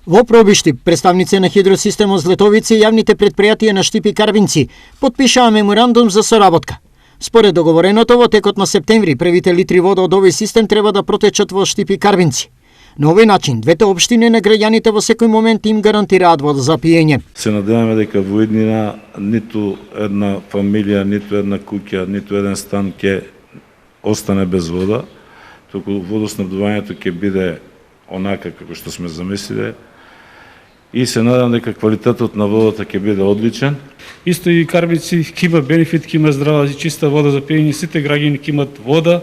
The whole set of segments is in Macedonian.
Во Пробишти, представници на хидросистемот Злетовица и јавните предпријатија на Штип и Карвинци потпишаа меморандум за соработка. Според договореното, во текот на септември првите литри вода од овој систем треба да протечат во Штип и Карвинци. На овој начин, двете општини на граѓаните во секој момент им гарантираат вода за пиење. Се надеваме дека во иднина ниту една фамилија, ниту една куќа, ниту еден стан ќе остане без вода, туку водоснабдувањето ќе биде онака како што сме замислиле и се надам дека квалитетот на водата ќе биде одличен. Исто и Карвинци ќе има бенефит, ќе има здрава и чиста вода за пиење, сите граѓани ќе имат вода,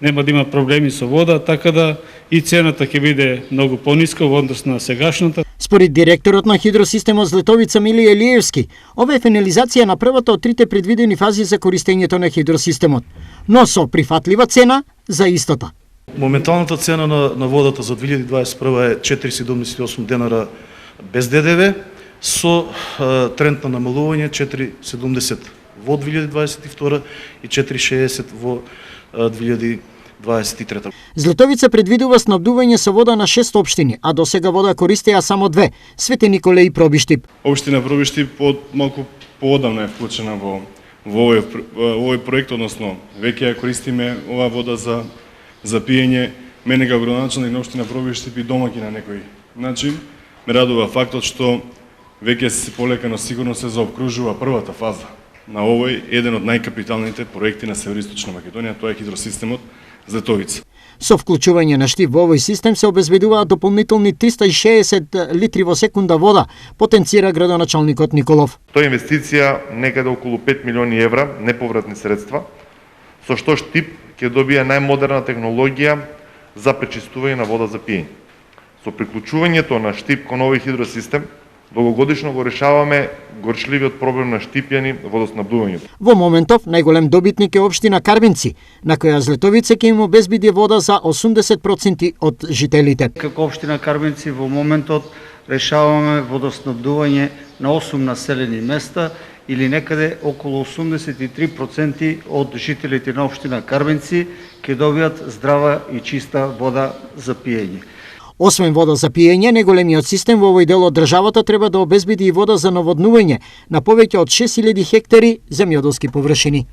нема да има проблеми со вода, така да и цената ќе биде многу пониска во однос на сегашната. Според директорот на хидросистемот Злетовица Милија Елиевски, ова е финализација на првата од трите предвидени фази за користењето на хидросистемот, но со прифатлива цена за истата. Моменталната цена на водата за 2021 е 4,78 денара без ДДВ, со тренд на намалување 4,70 во 2022 и 4,60 во 2023. Злетовица предвидува снабдување со вода на 6 општини, а досега вода користеа само 2, Свети Николе и Пробиштип. Општина Пробиштип малку поодамна е вклучена во овој проект, односно веќе ја користиме оваа вода за пиење. Мене како градоначалник на општина Пробиштип и домаќин на некој начин ме радува фактот што веќе се полека, но сигурно се заобкружува првата фаза на овој еден од најкапиталните проекти на Североисточна Македонија, тоа е хидросистемот Злетовица. Со вклучување на Штип во овој систем се обезбедуваат дополнителни 360 литри во секунда вода, потенцира градоначалникот Николов. Тоа е инвестиција некаде околу 5 милиони евра неповратни средства, со што Штип ќе добие најмодерна технологија за пречистување на вода за пиење. Со приклучувањето на Штип кон овој хидросистем, долгогодишно го решаваме горчливиот проблем на Штипјани водоснабдувањето. Во моментов најголем добитник е општина Карвинци, на која Злетовица ќе им обезбеди вода за 80% од жителите. Како општина Карвинци во моментот решаваме водоснабдување на 8 населени места или некаде околу 83% од жителите на општина Карвинци ќе добијат здрава и чиста вода за пиење. Освен вода за пиење, најголемиот систем во овој дел од државата треба да обезбеди и вода за наводнување на повеќе од 6000 хектари земјоделски површини.